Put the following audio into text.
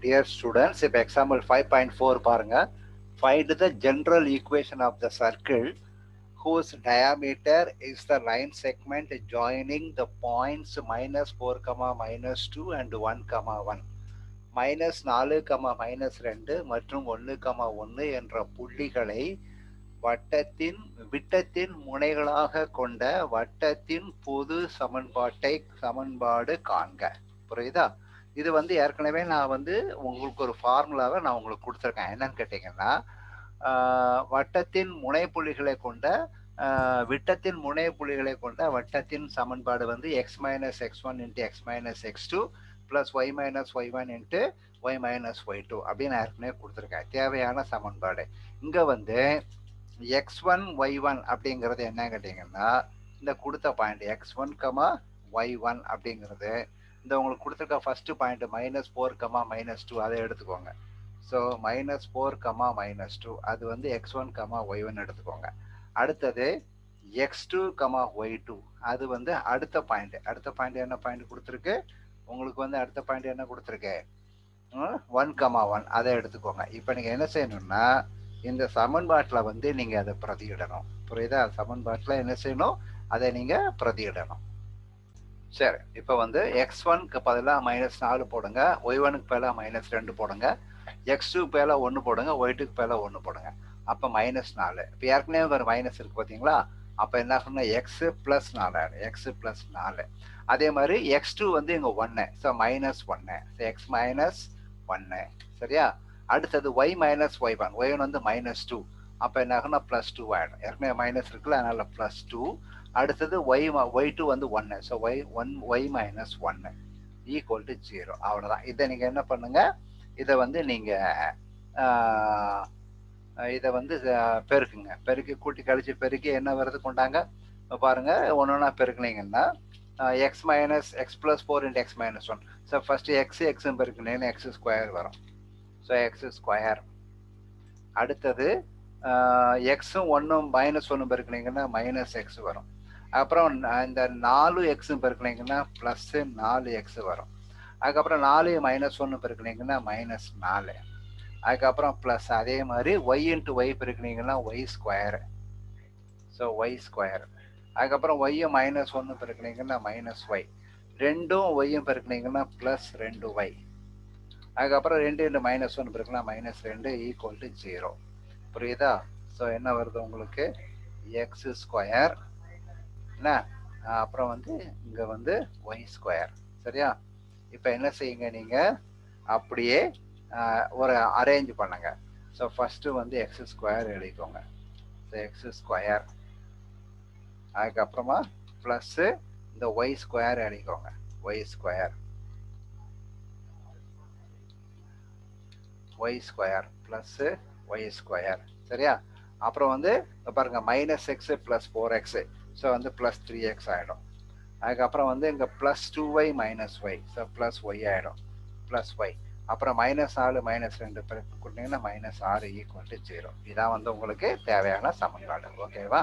dear students, இப்போ example 5.4 பாருங்க. Find the general equation of the circle whose diameter is the line segment joining the points -4, -2 and 1, 1. -4, -2 மற்றும் 1, 1 என்ற புள்ளிகளை வட்டத்தின் விட்டத்தின் முனைகளாக கொண்ட வட்டத்தின் பொது சமன்பாடு காண்க. புரியுதா? இது வந்து ஏற்கனவே நான் வந்து உங்களுக்கு ஒரு ஃபார்முலாவை நான் உங்களுக்கு கொடுத்துருக்கேன். என்னன்னு கேட்டீங்கன்னா, வட்டத்தின் முனைப்புள்ளிகளை கொண்ட விட்டத்தின் முனைப்புள்ளிகளை கொண்ட வட்டத்தின் சமன்பாடு வந்து x - x1 × x - x2 + y - y1 × y - y2 அப்படின்னு ஏற்கனவே கொடுத்துருக்கேன். தேவையான சமன்பாடு. இங்க வந்து x1 y1 அப்படிங்கிறது என்ன கேட்டீங்கன்னா, இந்த கொடுத்த பாயிண்ட் x1, y1 அப்படிங்கிறது இந்த உங்களுக்கு கொடுத்துருக்க ஃபர்ஸ்ட் பாயிண்ட் -4, -2 அதை எடுத்துக்கோங்க. ஸோ -4, -2 அது வந்து x1, y1 எடுத்துக்கோங்க. அடுத்தது x2, y2 அது வந்து அடுத்த பாயிண்ட் என்ன பாயிண்ட் கொடுத்துருக்கு உங்களுக்கு வந்து அடுத்த பாயிண்ட் என்ன கொடுத்துருக்கு 1, 1 அதை எடுத்துக்கோங்க. இப்போ நீங்க என்ன செய்யணும்னா, இந்த சமன்பாட்டில் வந்து நீங்க அதை பிரதியிடணும். புரியுதா? சமன்பாட்டில் என்ன செய்யணும், அதை நீங்க பிரதியிடணும். சரி, இப்போ வந்து x1க்கு பதிலாக -4 போடுங்க, y1க்கு பதிலாக -2 போடுங்க, x2க்கு பதிலாக 1 போடுங்க, y2க்கு பதிலாக 1 போடுங்க. அப்போ -4. இப்போ ஏற்கனவே ஒரு மைனஸ் இருக்கு பார்த்தீங்களா? அப்போ என்ன சொன்னா x + 4 ஆயிடும். x + 4. அதே மாதிரி x2 வந்து இங்க 1, ஸோ -1, x - 1. சரியா? அடுத்தது y - y1, y1 வந்து -2, அப்போ என்ன ஆகும்னா +2 ஆயிடும். ஏற்கனவே மைனஸ் இருக்குல்ல, அதனால +2. அடுத்தது y2 வந்து 1, ஸோ y - 1 = 0. அவ்வளோதான். இதை நீங்க என்ன பண்ணுங்க, இதை வந்து நீங்க இதை வந்து பெருக்குங்க. பெருக்கி கூட்டி கழிச்சு பெருக்கி என்ன வருது கொண்டாங்க பாருங்க. ஒன்னொன்னா பெருக்குனீங்கன்னா x - x + 4 × x - 1. So first x பெருக்குனீங்கன்னா x² வரும். So x². அடுத்தது எக்ஸும் 1ம் -1 பெருக்குனீங்கன்னா -x வரும். அப்புறம் இந்த 4x பெருக்குனீங்கன்னா +4x வரும். அதுக்கப்புறம் 4 - 1 பெருக்குனீங்கன்னா -4. அதுக்கப்புறம் ப்ளஸ் அதே மாதிரி y × y பெருக்குனீங்கன்னா y². So y². அதுக்கப்புறம் y -1 பெருக்குனீங்கன்னா -y. 2ம் y பெருக்குனீங்கன்னா +2y. அதுக்கப்புறம் 2 × -1 பெருக்குனா -2 = 0. புரியுதா? ஸோ என்ன வருது உங்களுக்கு x², என்ன அப்புறம் வந்து இங்க வந்து y². சரியா? இப்போ என்ன செய்யுங்க, நீங்க அப்படியே ஒரு அரேஞ்ச் பண்ணுங்க. ஸோ ஃபர்ஸ்ட் வந்து x² எழுதிக்கோங்க. So x². அதுக்கப்புறமா ப்ளஸ் இந்த y² எழுதிக்கோங்க. y² plus y². சரியா? அப்புறம் வந்து பாருங்க -x + 4x, ஸோ வந்து +3x ஆயிடும். அதுக்கப்புறம் வந்து இங்க +2y - y, ஸோ +y ஆயிடும். +y. அப்புறம் -4 -2 பெருக்கினீங்கன்னா -6 = 0. இதான் வந்து உங்களுக்கு தேவையான சமன்பாடு. ஓகேவா?